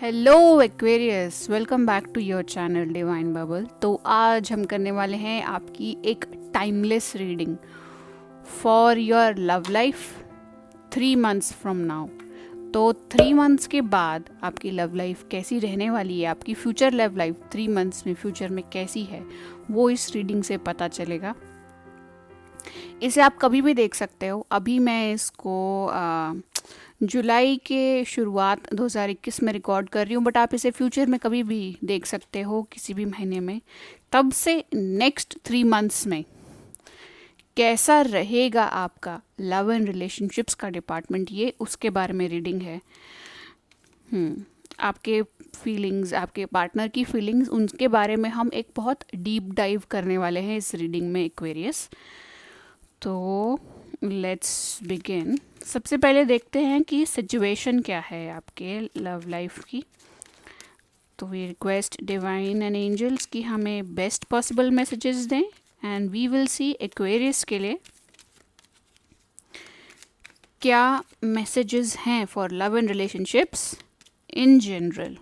Hello Aquarius, welcome back to your channel divine bubble. तो आज हम करने वाले हैं आपकी एक timeless reading for your love life 3 months from now. तो 3 मंथ्स के बाद आपकी लव लाइफ कैसी रहने वाली है, आपकी फ्यूचर लव लाइफ 3 मंथ्स में फ्यूचर में कैसी है, वो इस रीडिंग से पता चलेगा। इसे आप कभी भी देख सकते हो। अभी मैं इसको जुलाई के शुरुआत 2021 में रिकॉर्ड कर रही हूँ, बट आप इसे फ्यूचर में कभी भी देख सकते हो, किसी भी महीने में। तब से नेक्स्ट 3 मंथ्स में कैसा रहेगा आपका लव एंड रिलेशनशिप्स का डिपार्टमेंट, ये उसके बारे में रीडिंग है। आपके फीलिंग्स, आपके पार्टनर की फीलिंग्स, उनके बारे में हम एक बहुत डीप डाइव करने वाले हैं इस रीडिंग में एक्वेरियस। तो लेट्स बिगिन। सबसे पहले देखते हैं कि सिचुएशन क्या है आपके लव लाइफ की। तो we request divine and angels कि हमें बेस्ट पॉसिबल मैसेजेस दें and we will see Aquarius के लिए क्या मैसेजेस हैं for love and relationships in general.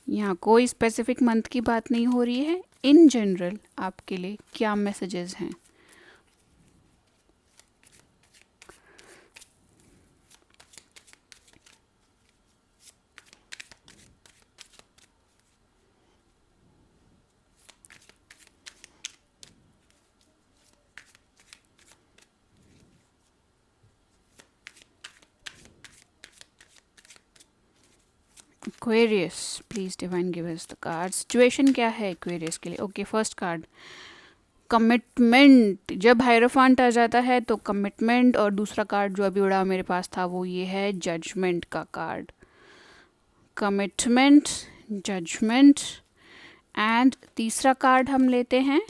यहाँ कोई स्पेसिफिक मंथ की बात नहीं हो रही है, इन जनरल आपके लिए क्या मैसेजेस हैं। Aquarius, please divine give us the card. Situation क्या है एक्वेरियस के लिए। Okay, first card commitment. जब हायरोफांट आ जाता है तो कमिटमेंट, और दूसरा कार्ड जो अभी उड़ा मेरे पास था वो ये है जजमेंट का कार्ड। कमिटमेंट, जजमेंट, एंड तीसरा कार्ड हम लेते हैं।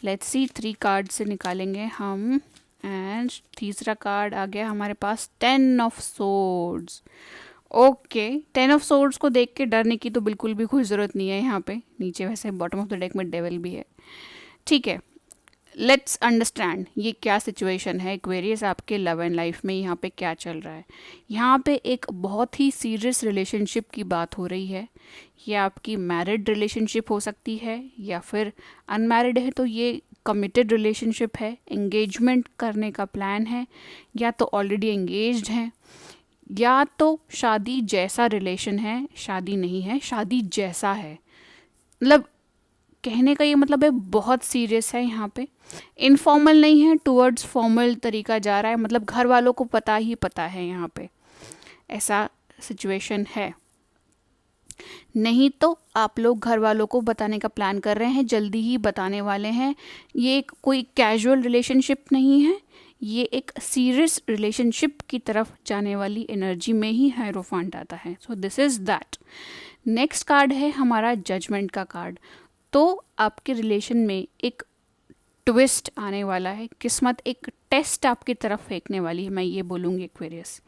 लेट्स सी, 3 कार्ड से निकालेंगे हम, एंड तीसरा कार्ड आ गया हमारे पास 10 of swords. Okay, 10 of swords को देख के डरने की तो बिल्कुल भी कोई ज़रूरत नहीं है। यहाँ पे नीचे वैसे बॉटम ऑफ द डेक में डेविल भी है। ठीक है, लेट्स अंडरस्टैंड ये क्या सिचुएशन है एक्वेरियस, आपके लव एंड लाइफ में यहाँ पे क्या चल रहा है। यहाँ पे एक बहुत ही सीरियस रिलेशनशिप की बात हो रही है। ये आपकी मैरिड रिलेशनशिप हो सकती है, या फिर अनमैरिड है तो ये कमिटेड रिलेशनशिप है, एंगेजमेंट करने का प्लान है, या तो ऑलरेडी एंगेज्ड हैं, या तो शादी जैसा रिलेशन है, शादी नहीं है, शादी जैसा है। मतलब कहने का ये मतलब है बहुत सीरियस है। यहाँ पे इनफॉर्मल नहीं है, टूवर्ड्स फॉर्मल तरीका जा रहा है। मतलब घर वालों को पता ही पता है, यहाँ पे ऐसा सिचुएशन है। नहीं तो आप लोग घर वालों को बताने का प्लान कर रहे हैं, जल्दी ही बताने वाले हैं। ये कोई कैजुअल रिलेशनशिप नहीं है, ये एक सीरियस रिलेशनशिप की तरफ जाने वाली एनर्जी में ही हायरोफांट आता है। So this is that. Next card है हमारा जजमेंट का कार्ड। तो आपके रिलेशन में एक ट्विस्ट आने वाला है, किस्मत एक टेस्ट आपकी तरफ फेंकने वाली है, मैं ये बोलूँगी एक्वेरियस।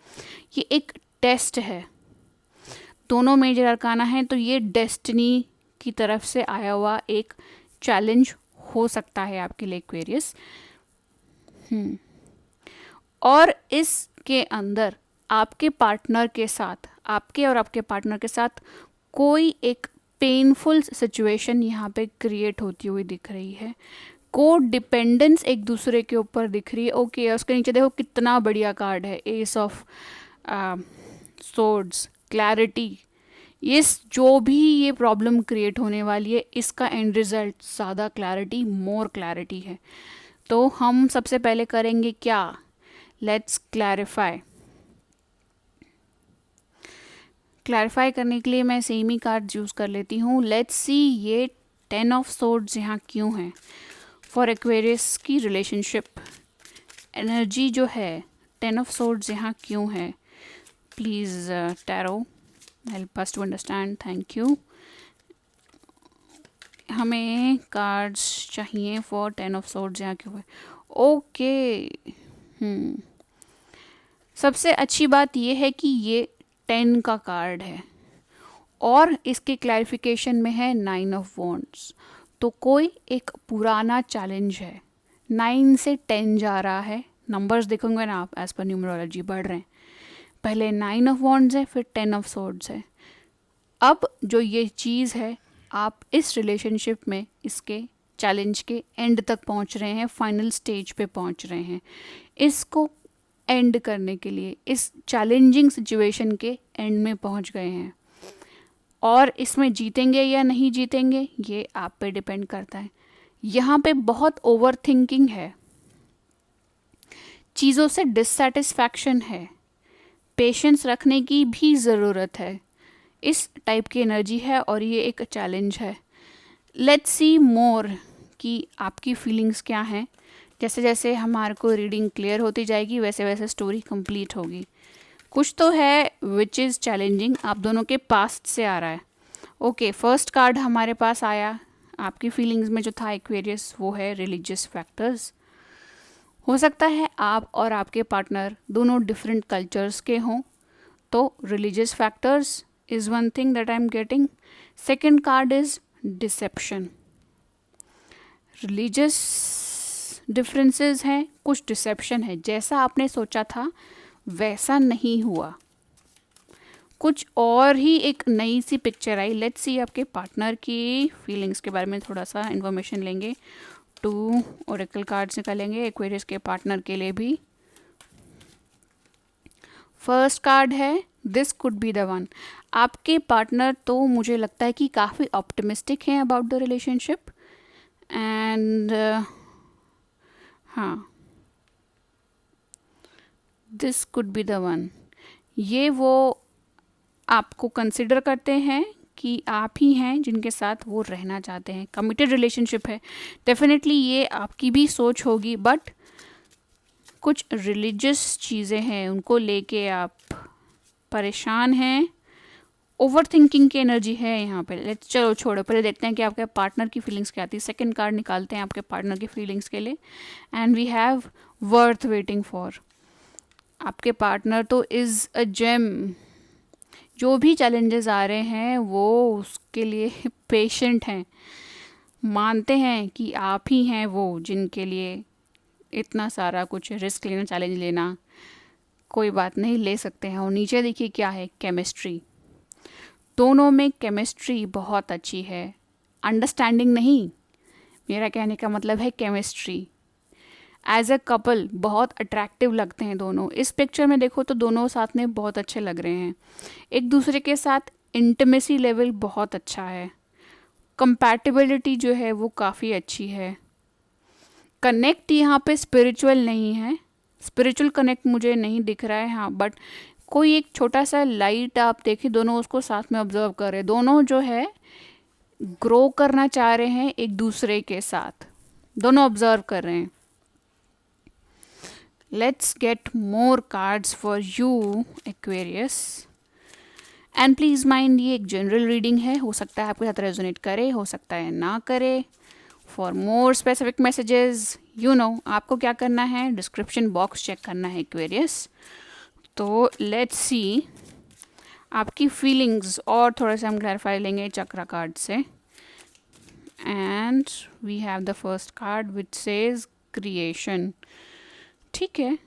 ये एक टेस्ट है, दोनों मेजर अरकाना है, तो ये डेस्टिनी की तरफ से आया हुआ एक चैलेंज हो सकता है आपके लिए एक्वेरियस। और इसके अंदर आपके पार्टनर के साथ, आपके और आपके पार्टनर के साथ कोई एक पेनफुल सिचुएशन यहाँ पे क्रिएट होती हुई दिख रही है। को डिपेंडेंस एक दूसरे के ऊपर दिख रही है। ओके, उसके नीचे देखो कितना बढ़िया कार्ड है, एस ऑफ सोर्ड्स, क्लैरिटी। इस जो भी ये प्रॉब्लम क्रिएट होने वाली है, इसका एंड रिजल्ट ज़्यादा क्लैरिटी, मोर क्लैरिटी है। तो हम सबसे पहले करेंगे क्या, लेट्स क्लैरिफाई। क्लैरिफाई करने के लिए मैं सेम ही कार्ड यूज़ कर लेती हूँ। लेट्स सी ये 10 ऑफ सोर्ड्स यहाँ क्यों है फॉर एक्वेरियस की रिलेशनशिप। एनर्जी जो है 10 ऑफ सोर्ड्स यहाँ क्यों है। Please tarot help us to understand, thank you. हमें कार्ड्स चाहिए फॉर 10 ऑफ सोर्ड्स यहाँ क्यों है। ओके, सबसे अच्छी बात यह है कि ये 10 का कार्ड है और इसके क्लैरिफिकेशन में है 9 ऑफ वॉन्ड्स। तो कोई एक पुराना चैलेंज है, 9 से 10 जा रहा है, नंबर्स देखोगे ना आप, एज पर न्यूमरोलॉजी बढ़ रहे हैं। पहले 9 ऑफ वॉन्ड्स है, फिर 10 ऑफ सोर्ड्स है। अब जो ये चीज़ है, आप इस रिलेशनशिप में इसके चैलेंज के एंड तक पहुंच रहे हैं, फाइनल स्टेज पे पहुंच रहे हैं। इसको एंड करने के लिए इस चैलेंजिंग सिचुएशन के एंड में पहुंच गए हैं, और इसमें जीतेंगे या नहीं जीतेंगे ये आप पे डिपेंड करता है। यहाँ पे बहुत ओवर थिंकिंग है, चीज़ों से डिससेटिस्फैक्शन है, पेशेंस रखने की भी ज़रूरत है। इस टाइप की एनर्जी है और ये एक चैलेंज है। लेट्स सी मोर कि आपकी फीलिंग्स क्या हैं। जैसे जैसे हमारे को रीडिंग क्लियर होती जाएगी वैसे वैसे स्टोरी कंप्लीट होगी। कुछ तो है विच इज़ चैलेंजिंग, आप दोनों के पास्ट से आ रहा है। ओके, फर्स्ट कार्ड हमारे पास आया आपकी फीलिंग्स में जो था एक्वेरियस, वो है रिलीजियस फैक्टर्स। हो सकता है आप और आपके पार्टनर दोनों डिफरेंट कल्चर्स के हों, तो religious factors is one thing that I am getting. Second card is deception. Religious differences हैं, कुछ डिसेप्शन है, जैसा आपने सोचा था वैसा नहीं हुआ, कुछ और ही एक नई सी पिक्चर आई। लेट्स सी आपके पार्टनर की फीलिंग्स के बारे में थोड़ा सा इन्फॉर्मेशन लेंगे। 2 ओरेकल कार्ड्स निकालेंगे एक्वेरियस के पार्टनर के लिए भी। फर्स्ट कार्ड है this could be the one. आपके पार्टनर तो मुझे लगता है कि काफ़ी ऑप्टिमिस्टिक हैं अबाउट द रिलेशनशिप एंड हाँ, this could be the one. ये वो आपको कंसिडर करते हैं कि आप ही हैं जिनके साथ वो रहना चाहते हैं। कमिटेड रिलेशनशिप है, डेफिनेटली ये आपकी भी सोच होगी, बट कुछ रिलीजियस चीज़ें हैं उनको लेके आप परेशान हैं। ओवर थिंकिंग की एनर्जी है यहाँ पे। चलो छोड़ो, पहले देखते हैं कि आपके पार्टनर की फीलिंग्स क्या आती है। सेकंड कार्ड निकालते हैं आपके पार्टनर की फीलिंग्स के लिए and we have worth waiting for. आपके पार्टनर तो इज़ अ जेम, जो भी चैलेंजेस आ रहे हैं वो उसके लिए पेशेंट हैं, मानते हैं कि आप ही हैं वो जिनके लिए इतना सारा कुछ रिस्क लेना, चैलेंज लेना, कोई बात नहीं, ले सकते हैं। और नीचे देखिए क्या है, केमिस्ट्री। दोनों में केमिस्ट्री बहुत अच्छी है, अंडरस्टैंडिंग नहीं, मेरा कहने का मतलब है केमिस्ट्री। एज अ कपल बहुत अट्रैक्टिव लगते हैं दोनों। इस पिक्चर में देखो तो दोनों साथ में बहुत अच्छे लग रहे हैं, एक दूसरे के साथ इंटीमेसी लेवल बहुत अच्छा है, कंपैटिबिलिटी जो है वो काफ़ी अच्छी है। कनेक्ट यहाँ पे स्पिरिचुअल नहीं है, स्पिरिचुअल कनेक्ट मुझे नहीं दिख रहा है, हाँ, बट कोई एक छोटा सा लाइट आप देखिए, दोनों उसको साथ में ऑब्जर्व कर रहे हैं। दोनों जो है ग्रो करना चाह रहे हैं एक दूसरे के साथ, दोनों ऑब्जर्व कर रहे हैं। Let's get more cards for you Aquarius and please mind ये एक जनरल रीडिंग है, हो सकता है आपके साथ रेजोनेट करे, हो सकता है ना करे। For more specific messages you know आपको क्या करना है, डिस्क्रिप्शन बॉक्स चेक करना है एक्वेरियस। तो लेट्स सी आपकी फीलिंग्स और थोड़ा सा हम क्लैरिफाई लेंगे चक्रा कार्ड से। And we have the first card which says creation. ठीक है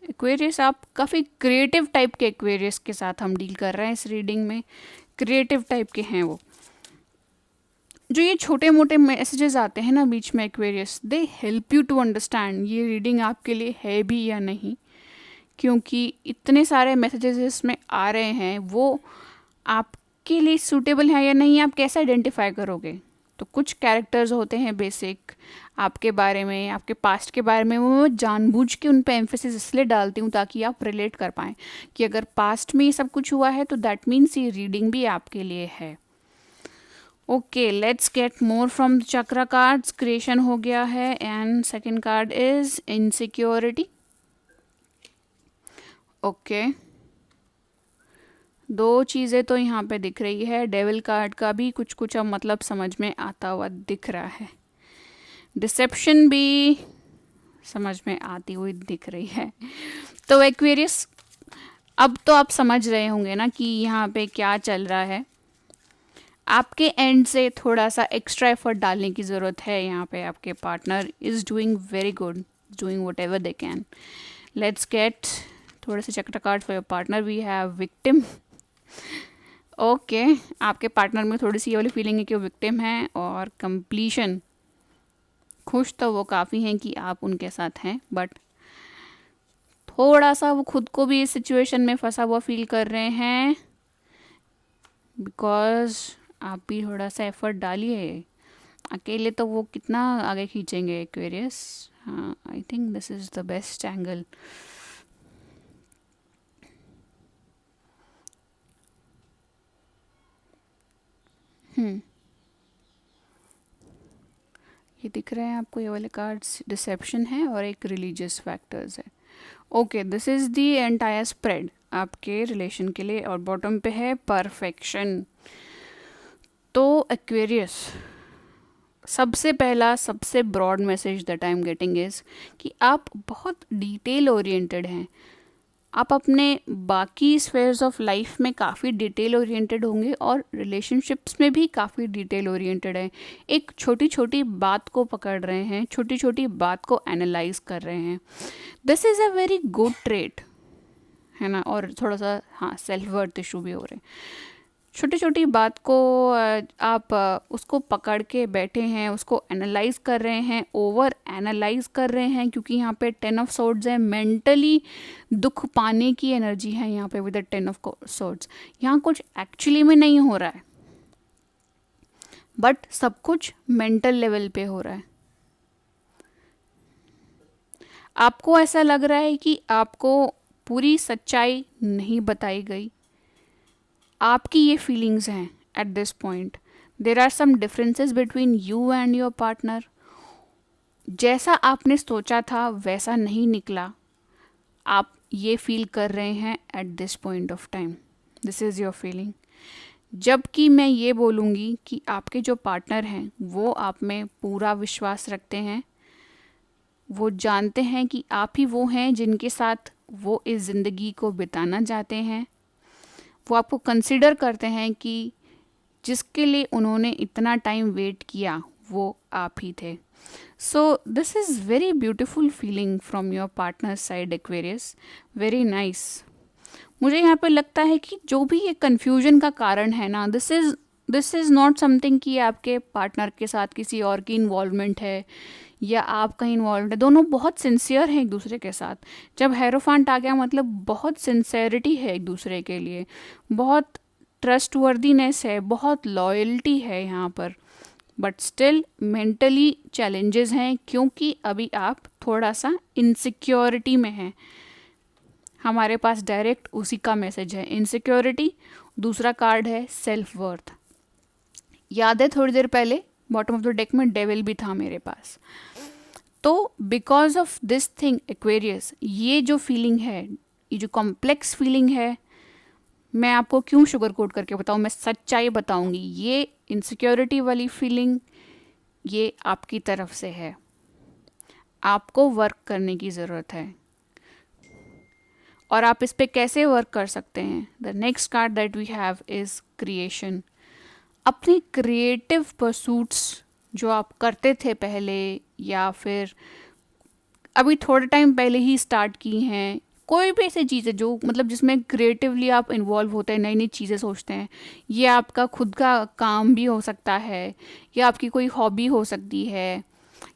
एक्वेरियस, आप काफ़ी क्रिएटिव टाइप के एक्वेरियस के साथ हम डील कर रहे हैं इस रीडिंग में। क्रिएटिव टाइप के हैं वो, जो ये छोटे मोटे मैसेजेस आते हैं ना बीच में Aquarius, they help you to understand ये रीडिंग आपके लिए है भी या नहीं, क्योंकि इतने सारे मैसेजेस इसमें आ रहे हैं, वो आपके लिए सूटेबल है या नहीं आप कैसे आइडेंटिफाई करोगे। तो कुछ कैरेक्टर्स होते हैं बेसिक आपके बारे में, आपके पास्ट के बारे में, वो मैं जानबूझ के उन पे एम्फेसिस इसलिए डालती हूँ ताकि आप रिलेट कर पाएँ कि अगर पास्ट में ये सब कुछ हुआ है तो दैट मीन्स ये रीडिंग भी आपके लिए है। Okay, let's get more from chakra cards. Creation हो गया है and second card is insecurity. Okay, दो चीज़ें तो यहाँ पे दिख रही है, डेविल कार्ड का भी कुछ कुछ अब मतलब समझ में आता हुआ दिख रहा है, डिसेप्शन भी समझ में आती हुई दिख रही है। तो एक्वेरियस, अब तो आप समझ रहे होंगे ना कि यहाँ पे क्या चल रहा है। आपके एंड से थोड़ा सा एक्स्ट्रा एफर्ट डालने की ज़रूरत है यहाँ पे। आपके partner is doing very good, doing whatever they can. Let's get थोड़े से chakra card for your partner. We have victim. Okay, आपके पार्टनर में थोड़ी सी ये वाली फीलिंग है कि वो विक्टिम है। और कंप्लीशन, खुश तो वो काफ़ी हैं कि आप उनके साथ हैं, बट थोड़ा सा वो खुद को भी इस सिचुएशन में फंसा हुआ फील कर रहे हैं, बिकॉज आप भी थोड़ा सा एफर्ट डालिए। अकेले तो वो कितना आगे खींचेंगे एक्वेरियस। हाँ, I think this is the best angle. ये दिख रहे हैं आपको, ये वाले कार्ड्स डिसेप्शन है और एक रिलीजियस फैक्टर्स है। Okay, this is the entire spread आपके रिलेशन के लिए, और बॉटम पे है परफेक्शन। तो एक्वेरियस, सबसे पहला सबसे broad message that I am getting is कि आप बहुत डिटेल ओरिएंटेड हैं। आप अपने बाकी स्फेयर्स ऑफ लाइफ में काफ़ी डिटेल ओरिएंटेड होंगे और रिलेशनशिप्स में भी काफ़ी डिटेल ओरिएंटेड हैं। एक छोटी छोटी बात को पकड़ रहे हैं, छोटी छोटी बात को एनालाइज कर रहे हैं। This is a very good trait, है ना। और थोड़ा सा हाँ, सेल्फ वर्थ इशू भी हो रहे हैं। छोटी छोटी बात को आप उसको पकड़ के बैठे हैं, उसको एनालाइज कर रहे हैं, ओवर एनालाइज कर रहे हैं, क्योंकि यहाँ पे 10 ऑफ सोर्ड्स है। मेंटली दुख पाने की एनर्जी है यहाँ पे विद द 10 ऑफ सोर्ड्स। यहाँ कुछ एक्चुअली में नहीं हो रहा है, बट सब कुछ मेंटल लेवल पे हो रहा है। आपको ऐसा लग रहा है कि आपको पूरी सच्चाई नहीं बताई गई। आपकी ये फीलिंग्स हैं at this point. There are some differences between you and your partner. जैसा आपने सोचा था वैसा नहीं निकला, आप ये फील कर रहे हैं at this point of time. This is your feeling. जबकि मैं ये बोलूँगी कि आपके जो पार्टनर हैं वो आप में पूरा विश्वास रखते हैं। वो जानते हैं कि आप ही वो हैं जिनके साथ वो इस ज़िंदगी को बिताना चाहते हैं। वो आपको कंसिडर करते हैं कि जिसके लिए उन्होंने इतना टाइम वेट किया वो आप ही थे। So this is very beautiful feeling from your partner side Aquarius. Very nice. मुझे यहाँ पे लगता है कि जो भी ये कन्फ्यूजन का कारण है ना, दिस इज़ नॉट समथिंग कि आपके पार्टनर के साथ किसी और की इन्वॉल्वमेंट है या आप कहीं इन्वॉल्व है। दोनों बहुत सिंसियर हैं एक दूसरे के साथ। जब हेरोफांट आ गया मतलब बहुत सिंसेरिटी है एक दूसरे के लिए, बहुत ट्रस्टवर्दीनेस है, बहुत लॉयल्टी है यहाँ पर। बट स्टिल मेंटली चैलेंजेस हैं, क्योंकि अभी आप थोड़ा सा इनसिक्योरिटी में हैं। हमारे पास डायरेक्ट उसी का मैसेज है, इनसिक्योरिटी। दूसरा कार्ड है सेल्फ वर्थ। याद है थोड़ी देर पहले बॉटम ऑफ द डेक में डेविल भी था मेरे पास। तो because of this thing Aquarius, ये जो फीलिंग है, ये जो कॉम्प्लेक्स फीलिंग है, मैं आपको क्यों शुगर कोट करके बताऊँ, मैं सच्चाई बताऊँगी। ये इनसिक्योरिटी वाली फीलिंग ये आपकी तरफ से है। आपको वर्क करने की ज़रूरत है। और आप इस पे कैसे वर्क कर सकते हैं? The next card that we have is creation. अपनी क्रिएटिव परसूट्स जो आप करते थे पहले, या फिर अभी थोड़े टाइम पहले ही स्टार्ट की हैं, कोई भी ऐसी चीज़ है जो मतलब जिसमें क्रिएटिवली आप इन्वॉल्व होते हैं, नई नई चीज़ें सोचते हैं। ये आपका खुद का काम भी हो सकता है, या आपकी कोई हॉबी हो सकती है,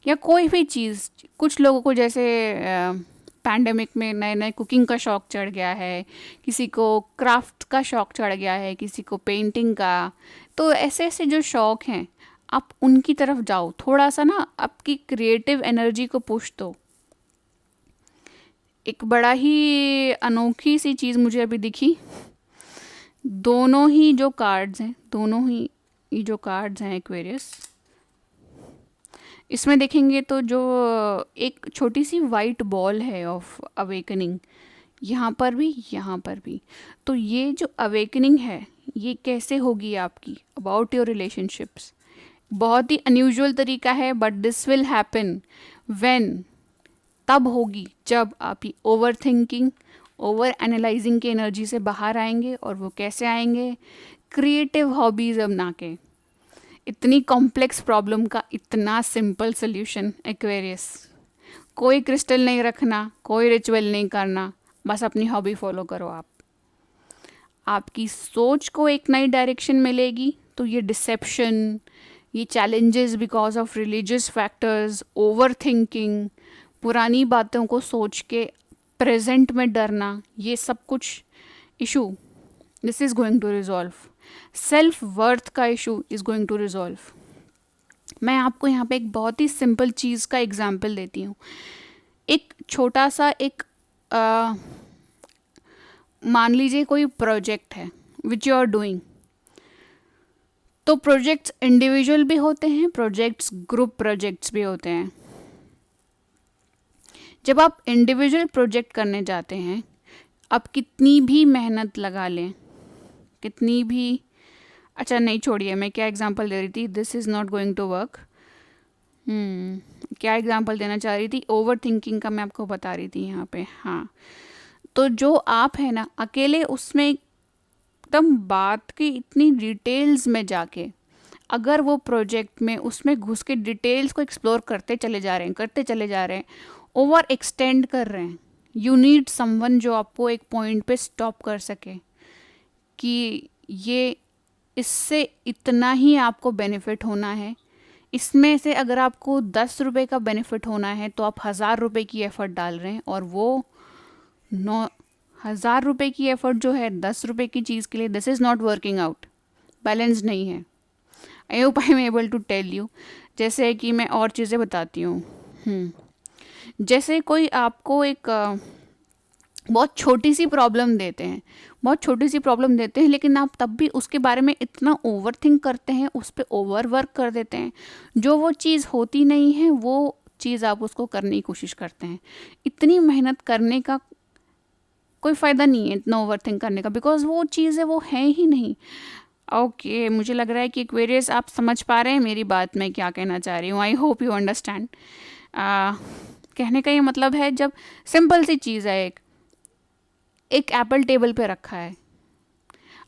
या कोई भी चीज़। कुछ लोगों को जैसे पैंडेमिक में नए नए कुकिंग का शौक़ चढ़ गया है, किसी को क्राफ्ट का शौक़ चढ़ गया है, किसी को पेंटिंग का। तो ऐसे ऐसे जो शौक़ हैं आप उनकी तरफ जाओ, थोड़ा सा ना आपकी क्रिएटिव एनर्जी को पुश दो। एक बड़ा ही अनोखी सी चीज़ मुझे अभी दिखी। दोनों ही जो कार्ड्स हैं, दोनों ही ये जो कार्ड्स हैं एक्वेरियस, इसमें देखेंगे तो जो एक छोटी सी वाइट बॉल है ऑफ अवेकनिंग, यहाँ पर भी यहाँ पर भी। तो ये जो अवेकनिंग है ये कैसे होगी आपकी, अबाउट योर रिलेशनशिप्स। बहुत ही अनयूजुअल तरीका है, but this will happen when, तब होगी जब आप ये ओवर थिंकिंग, ओवर एनालाइजिंग की एनर्जी से बाहर आएंगे। और वो कैसे आएंगे? क्रिएटिव हॉबीज़ बना के। इतनी कॉम्प्लेक्स प्रॉब्लम का इतना सिंपल सोल्यूशन एक्वेरियस। कोई क्रिस्टल नहीं रखना, कोई रिचुअल नहीं करना, बस अपनी हॉबी फॉलो करो आप, आपकी सोच को एक नई डायरेक्शन मिलेगी। तो ये डिसेप्शन, ये challenges because of religious factors, over thinking, पुरानी बातों को सोच के प्रेजेंट में डरना, ये सब कुछ issue this is going to resolve. Self worth का issue is going to resolve. मैं आपको यहाँ पे एक बहुत ही सिंपल चीज़ का एग्जाम्पल देती हूँ। एक छोटा सा एक मान लीजिए कोई प्रोजेक्ट है विच यू आर डूइंग। तो प्रोजेक्ट्स इंडिविजुअल भी होते हैं, प्रोजेक्ट्स ग्रुप प्रोजेक्ट्स भी होते हैं। जब आप इंडिविजुअल प्रोजेक्ट करने जाते हैं, आप कितनी भी मेहनत लगा लें, कितनी भी, अच्छा नहीं छोड़िए, मैं क्या एग्जांपल दे रही थी, this is not going to work. क्या एग्जांपल देना चाह रही थी, ओवर थिंकिंग का मैं आपको बता रही थी यहाँ पे। हाँ, तो जो आप है ना अकेले उसमें एकदम बात की इतनी डिटेल्स में जाके, अगर वो प्रोजेक्ट में उसमें घुस के डिटेल्स को एक्सप्लोर करते चले जा रहे हैं, ओवर एक्सटेंड कर रहे हैं, यू नीड समवन जो आपको एक पॉइंट पे स्टॉप कर सके कि ये, इससे इतना ही आपको बेनिफिट होना है, इसमें से अगर आपको 10 रुपये का बेनिफिट होना है तो आप 1000 रुपये की एफ़र्ट डाल रहे हैं, और वो 9,000 रुपये की एफ़र्ट जो है 10 रुपये की चीज़ के लिए, this is not working out, balance नहीं है। I hope I am able to tell you. जैसे कि मैं और चीज़ें बताती हूँ। जैसे कोई आपको एक बहुत छोटी सी प्रॉब्लम देते हैं, लेकिन आप तब भी उसके बारे में इतना ओवर थिंक करते हैं, उस पर ओवर वर्क कर देते हैं, जो वो चीज़ होती नहीं है वो चीज़ आप उसको करने की कोशिश करते हैं। इतनी मेहनत करने का कोई फ़ायदा नहीं है, इतना ओवर थिंक करने का, बिकॉज वो चीज़ें वो हैं ही नहीं। ओके, मुझे लग रहा है कि एक्वेरियस आप समझ पा रहे हैं मेरी बात, मैं क्या कहना चाह रही हूँ। I hope you understand. कहने का ये मतलब है, जब सिंपल सी चीज़ है, एक एप्पल टेबल पे रखा है,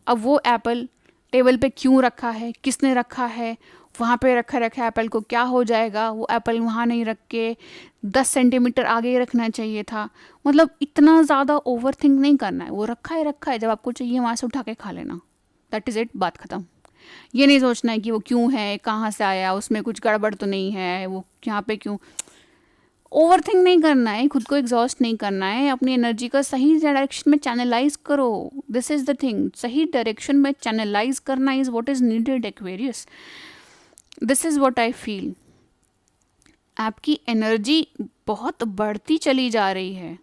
अब वो एप्पल टेबल पे क्यों रखा है, किसने रखा है, वहाँ पे रखा एप्पल को क्या हो जाएगा, वो एप्पल वहाँ नहीं रख के 10 सेंटीमीटर आगे ही रखना चाहिए था। मतलब इतना ज़्यादा ओवर थिंक नहीं करना है, वो रखा है, जब आपको चाहिए वहाँ से उठा के खा लेना, दैट इज़ इट, बात ख़त्म। ये नहीं सोचना है कि वो क्यों है, कहाँ से आया, उसमें कुछ गड़बड़ तो नहीं है, वो यहाँ पे क्यों। ओवर थिंक नहीं करना है, खुद को एग्जॉस्ट नहीं करना है, अपनी एनर्जी का सही डायरेक्शन में चैनलाइज करो। दिस इज़ द थिंग, सही डायरेक्शन में चैनलाइज करना is what is needed Aquarius. This is what I feel. आपकी एनर्जी बहुत बढ़ती चली जा रही है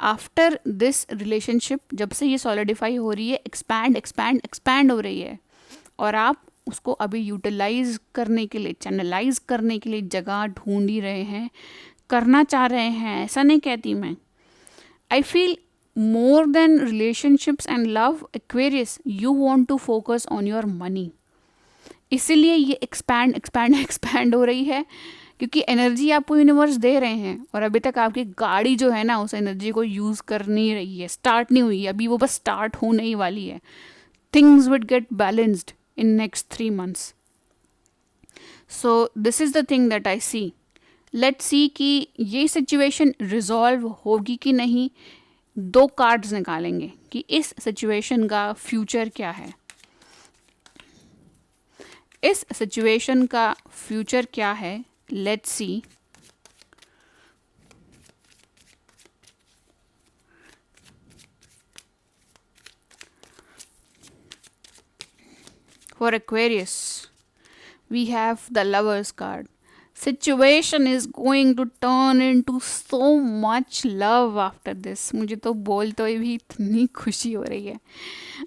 आफ्टर दिस रिलेशनशिप। जब से ये सॉलिडिफाई हो रही है, एक्सपैंड हो रही है, और आप उसको अभी यूटिलाइज करने के लिए, चैनलाइज करने के लिए जगह ढूंढ ही रहे हैं, करना चाह रहे हैं, ऐसा नहीं कहती मैं। I feel more than relationships and love Aquarius, you want to focus on your money. इसीलिए ये एक्सपैंड हो रही है, क्योंकि एनर्जी आपको यूनिवर्स दे रहे हैं, और अभी तक आपकी गाड़ी जो है ना उस एनर्जी को यूज़ कर नहीं रही है, स्टार्ट नहीं हुई है, अभी वो बस स्टार्ट होने ही वाली है। Things will get balanced in next 3 months. So this is the thing that I see. Let's see कि ये सिचुएशन रिजॉल्व होगी कि नहीं। 2 कार्ड्स निकालेंगे कि इस सिचुएशन का फ्यूचर क्या है, इस सिचुएशन का फ्यूचर क्या है। Let's see. For Aquarius, we have the Lovers card. Situation is going to turn into so much love after this. मुझे तो बोलते हुए भी इतनी खुशी हो रही है।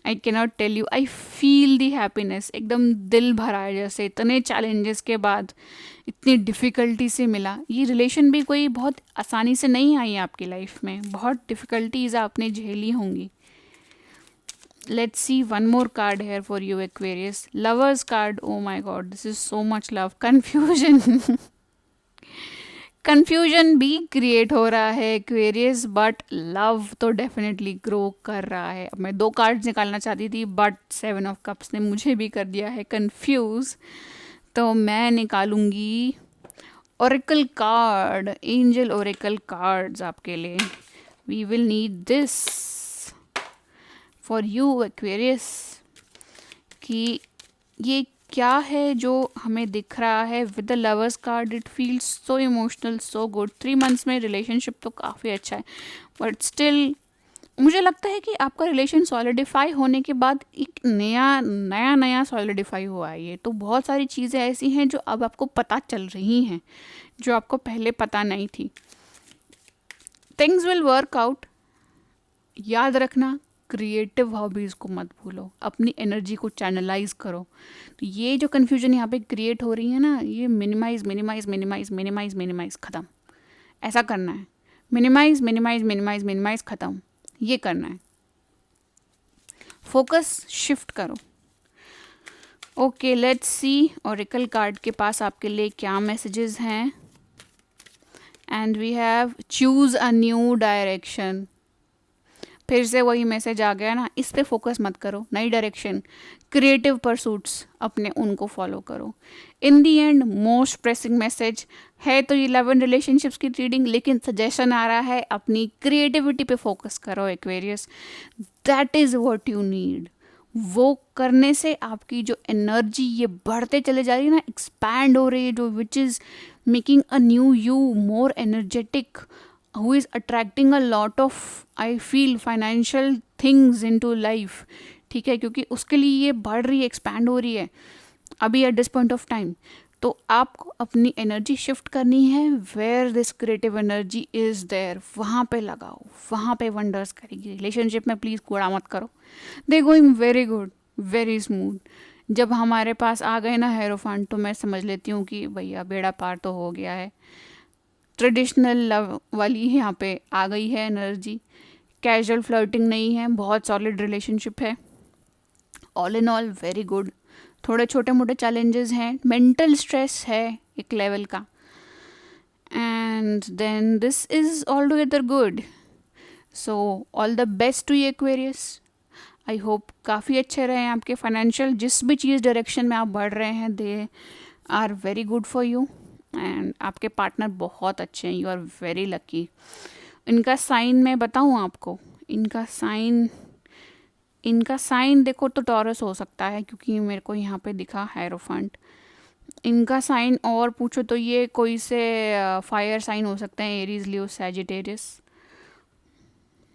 I cannot tell you. I feel the happiness. एकदम दिल भरा है, जैसे इतने चैलेंजेस के बाद इतनी डिफ़िकल्टी से मिला। ये रिलेशन भी कोई बहुत आसानी से नहीं आई आपकी लाइफ में, बहुत डिफ़िकल्टीज आपने झेली होंगी। Let's see one more card here for you, Aquarius. Lovers card. Oh my god, this is so much love. Confusion. Confusion भी क्रिएट हो रहा है एक्वेरियस, बट लव तो डेफिनेटली ग्रो कर रहा है। अब मैं 2 कार्ड्स निकालना चाहती थी, बट 7 ऑफ कप्स ने मुझे भी कर दिया है कंफ्यूज। तो मैं निकालूंगी oracle card, angel oracle cards आपके लिए। We will need this for you Aquarius, कि ये क्या है जो हमें दिख रहा है with the lovers card. It feels so emotional, so good. 3 months में रिलेशनशिप तो काफ़ी अच्छा है, बट स्टिल मुझे लगता है कि आपका रिलेशन सॉलिडिफाई होने के बाद एक नया सॉलिडिफाई हुआ है. ये तो बहुत सारी चीज़ें ऐसी हैं जो अब आपको पता चल रही हैं, जो आपको पहले पता नहीं थी. Things will work out. याद रखना, क्रिएटिव हॉबीज़ को मत भूलो, अपनी एनर्जी को चैनलाइज करो. तो ये जो कन्फ्यूजन यहाँ पे क्रिएट हो रही है ना, ये minimize minimize minimize minimize minimize ख़त्म. ऐसा करना है, मिनिमाइज मिनिमाइज मिनिमाइज मिनिमाइज ख़त्म, ये करना है. फोकस शिफ्ट करो. Okay, let's see oracle card के पास आपके लिए क्या मैसेजेस हैं. And we have choose a new direction. फिर से वही मैसेज आ गया ना, इस पे फोकस मत करो. नई डायरेक्शन, क्रिएटिव परसूट्स अपने, उनको फॉलो करो. इन दी एंड मोस्ट प्रेसिंग मैसेज है तो 11 रिलेशनशिप्स की रीडिंग, लेकिन सजेशन आ रहा है अपनी क्रिएटिविटी पे फोकस करो Aquarius. That is what you need. वो करने से आपकी जो एनर्जी ये बढ़ते चले जा रही है ना, एक्सपैंड हो रही है, जो which is making a new you more energetic, who is attracting a lot of, I feel, financial things into life. ठीक है, क्योंकि उसके लिए ये बढ़ रही है, एक्सपैंड हो रही है अभी at this point of time. तो आपको अपनी एनर्जी शिफ्ट करनी है. Where this creative energy is there, वहाँ पे लगाओ, वहाँ पे वंडर्स करेगी. रिलेशनशिप में प्लीज़ कूड़ा मत करो. They going very good, very smooth. जब हमारे पास आ गए ना हेरोफेंट, तो मैं समझ लेती हूँ कि भैया बेड़ा पार तो हो गया है. ट्रेडिशनल लव वाली यहाँ पे आ गई है एनर्जी. कैजुअल फ्लर्टिंग नहीं है, बहुत सॉलिड रिलेशनशिप है. All in all very good. थोड़े छोटे मोटे चैलेंजेस हैं, मेंटल स्ट्रेस है एक लेवल का, and then this is all together good. So all the best to you Aquarius. I hope काफ़ी अच्छे रहे आपके फाइनेंशियल, जिस भी चीज़ डायरेक्शन में आप बढ़ रहे हैं, they are very good for you. And आपके पार्टनर बहुत अच्छे हैं, यू आर वेरी लकी. इनका साइन मैं बताऊँ आपको, इनका साइन देखो तो टॉरस हो सकता है, क्योंकि मेरे को यहाँ पे दिखा हायरोफेंट. इनका साइन और पूछो तो ये कोई से फायर साइन हो सकते हैं, एरीज, लियो, सैजिटेरियस,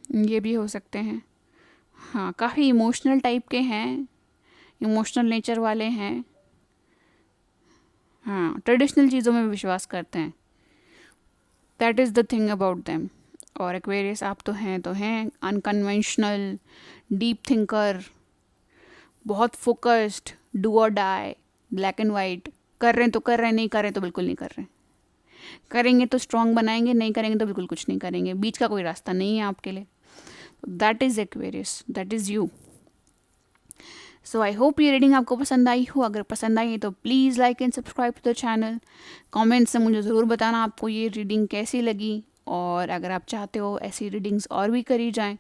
ये भी हो सकते हैं. हाँ, काफ़ी इमोशनल टाइप के हैं, इमोशनल नेचर वाले हैं. हाँ, ट्रेडिशनल चीज़ों में विश्वास करते हैं. That is the thing about them. और एक्वेरियस आप तो हैं अनकन्वेंशनल, डीप थिंकर, बहुत फोकस्ड, डू और डाई, ब्लैक एंड वाइट. कर रहे हैं तो कर रहे हैं, नहीं कर रहे तो बिल्कुल नहीं कर रहे. करेंगे तो स्ट्रॉन्ग बनाएंगे, नहीं करेंगे तो बिल्कुल कुछ नहीं करेंगे. बीच का कोई रास्ता नहीं है आपके लिए. That is Aquarius, that is you. So I hope ये रीडिंग आपको पसंद आई हो. अगर पसंद आई है तो please like and subscribe to the channel. Comments से मुझे ज़रूर बताना आपको ये रीडिंग कैसी लगी, और अगर आप चाहते हो ऐसी रीडिंग्स और भी करी जाएं,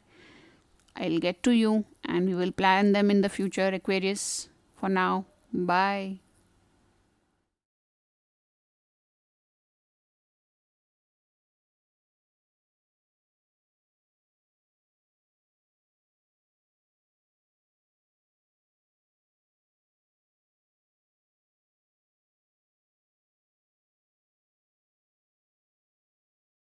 I will get to you and we will plan them in the future Aquarius. For now, bye.